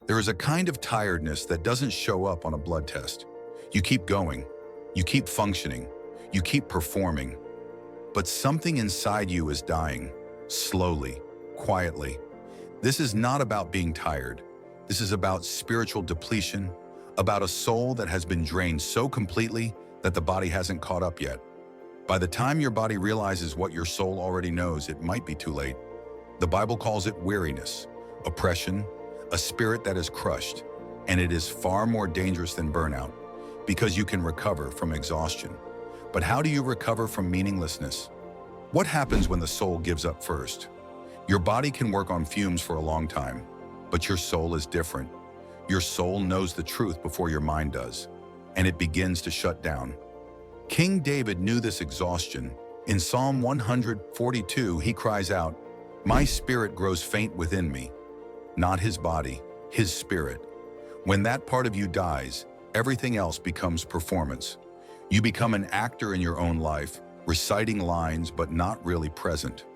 There is a kind of tiredness that doesn't show up on a blood test. You keep going, you keep functioning, you keep performing, but something inside you is dying, slowly, quietly. This is not about being tired. This is about spiritual depletion, about a soul that has been drained so completely that the body hasn't caught up yet. By the time your body realizes what your soul already knows, it might be too late. The Bible calls it weariness, oppression, a spirit that is crushed, and it is far more dangerous than burnout because you can recover from exhaustion. But how do you recover from meaninglessness? What happens when the soul gives up first? Your body can work on fumes for a long time, but your soul is different. Your soul knows the truth before your mind does, and it begins to shut down. King David knew this exhaustion. In Psalm 142, he cries out, "My spirit grows faint within me." Not his body, his spirit. When that part of you dies, everything else becomes performance. You become an actor in your own life, reciting lines but not really present.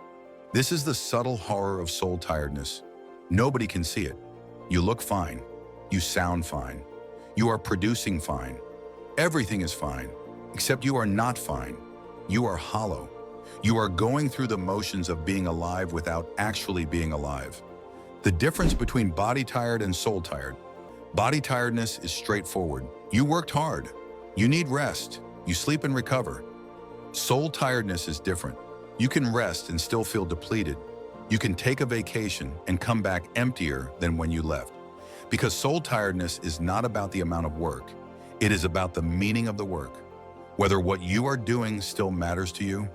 This is the subtle horror of soul tiredness. Nobody can see it. You look fine. You sound fine. You are producing fine. Everything is fine, except you are not fine. You are hollow. You are going through the motions of being alive without actually being alive. The difference between body tired and soul tired. Body tiredness is straightforward. You worked hard. You need rest. You sleep and recover. Soul tiredness is different. You can rest and still feel depleted. You can take a vacation and come back emptier than when you left. Because soul tiredness is not about the amount of work. It is about the meaning of the work. Whether what you are doing still matters to you.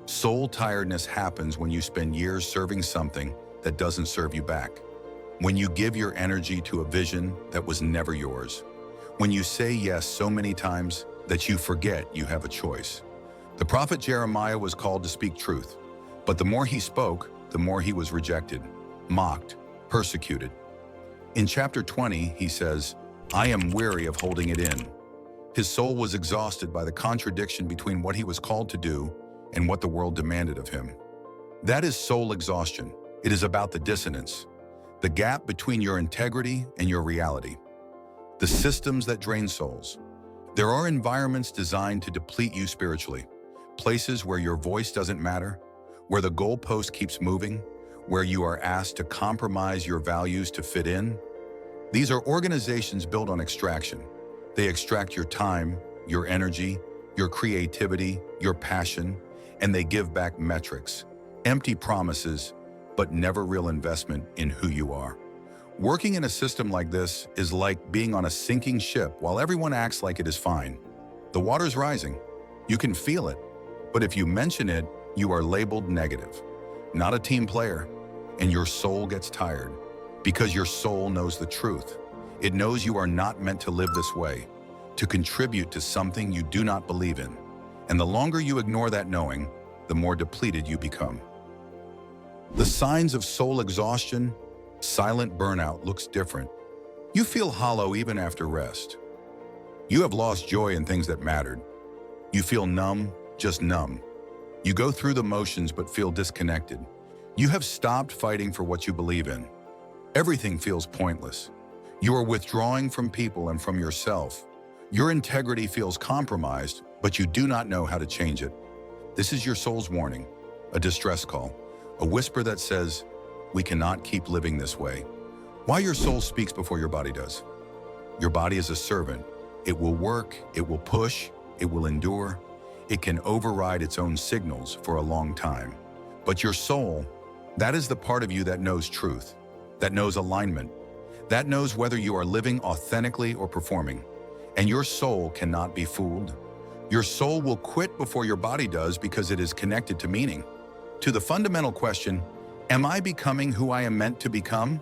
Soul tiredness happens when you spend years serving something that doesn't serve you back. When you give your energy to a vision that was never yours. When you say yes so many times that you forget you have a choice. The prophet Jeremiah was called to speak truth, but the more he spoke, the more he was rejected, mocked, persecuted. In chapter 20, he says, "I am weary of holding it in." His soul was exhausted by the contradiction between what he was called to do and what the world demanded of him. That is soul exhaustion. It is about the dissonance, the gap between your integrity and your reality. The systems that drain souls. There are environments designed to deplete you spiritually, places where your voice doesn't matter, where the goalpost keeps moving, where you are asked to compromise your values to fit in. These are organizations built on extraction. They extract your time, your energy, your creativity, your passion, and they give back metrics, empty promises, but never real investment in who you are. Working in a system like this is like being on a sinking ship while everyone acts like it is fine. The water's rising. You can feel it, but if you mention it, you are labeled negative, not a team player, and your soul gets tired because your soul knows the truth. It knows you are not meant to live this way, to contribute to something you do not believe in. And the longer you ignore that knowing, the more depleted you become. The signs of soul exhaustion. Silent burnout looks different. You feel hollow even after rest. You have lost joy in things that mattered. You feel numb, just numb. You go through the motions but feel disconnected. You have stopped fighting for what you believe in. Everything feels pointless. You are withdrawing from people and from yourself. Your integrity feels compromised, but you do not know how to change it. This is your soul's warning, a distress call, a whisper that says, "We cannot keep living this way." Why your soul speaks before your body does. Your body is a servant. It will work, it will push, it will endure. It can override its own signals for a long time. But your soul, that is the part of you that knows truth, that knows alignment, that knows whether you are living authentically or performing. And your soul cannot be fooled. Your soul will quit before your body does because it is connected to meaning. To the fundamental question, am I becoming who I am meant to become?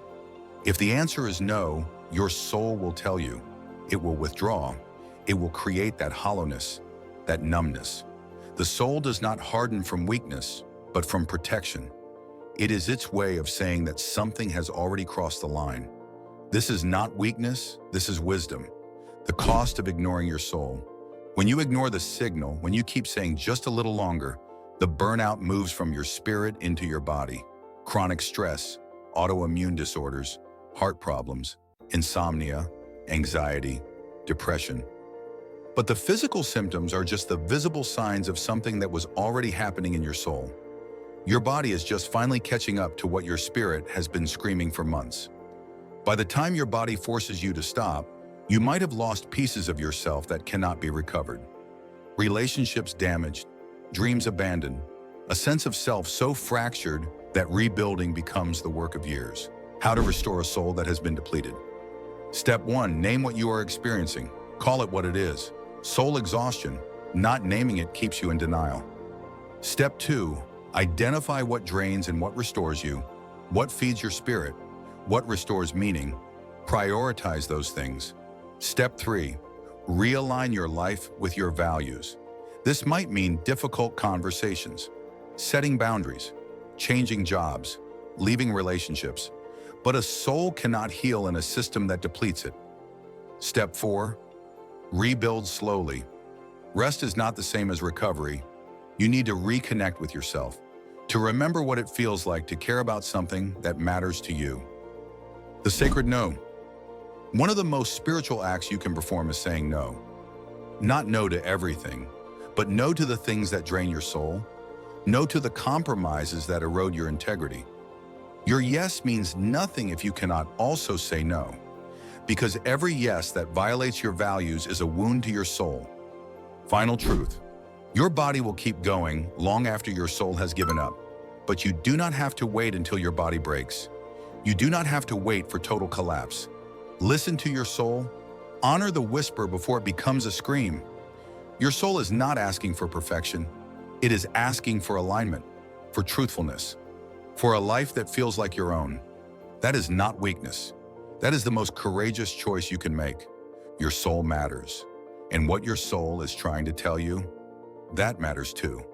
If the answer is no, your soul will tell you. It will withdraw. It will create that hollowness, that numbness. The soul does not harden from weakness, but from protection. It is its way of saying that something has already crossed the line. This is not weakness, this is wisdom. The cost of ignoring your soul. When you ignore the signal, when you keep saying just a little longer, the burnout moves from your spirit into your body. Chronic stress, autoimmune disorders, heart problems, insomnia, anxiety, depression. But the physical symptoms are just the visible signs of something that was already happening in your soul. Your body is just finally catching up to what your spirit has been screaming for months. By the time your body forces you to stop, you might have lost pieces of yourself that cannot be recovered. Relationships damaged, dreams abandoned, a sense of self so fractured that rebuilding becomes the work of years. How to restore a soul that has been depleted. Step 1, name what you are experiencing. Call it what it is. Soul exhaustion. Not naming it keeps you in denial. Step 2, identify what drains and what restores you. What feeds your spirit? What restores meaning? Prioritize those things. Step 3, realign your life with your values. This might mean difficult conversations, setting boundaries, changing jobs, leaving relationships, but a soul cannot heal in a system that depletes it. Step 4, rebuild slowly. Rest is not the same as recovery. You need to reconnect with yourself, to remember what it feels like to care about something that matters to you. The sacred no. One of the most spiritual acts you can perform is saying no. Not no to everything, but no to the things that drain your soul. No to the compromises that erode your integrity. Your yes means nothing if you cannot also say no, because every yes that violates your values is a wound to your soul. Final truth. Your body will keep going long after your soul has given up, but you do not have to wait until your body breaks. You do not have to wait for total collapse. Listen to your soul. Honor the whisper before it becomes a scream. Your soul is not asking for perfection. It is asking for alignment, for truthfulness, for a life that feels like your own. That is not weakness. That is the most courageous choice you can make. Your soul matters. And what your soul is trying to tell you, that matters too.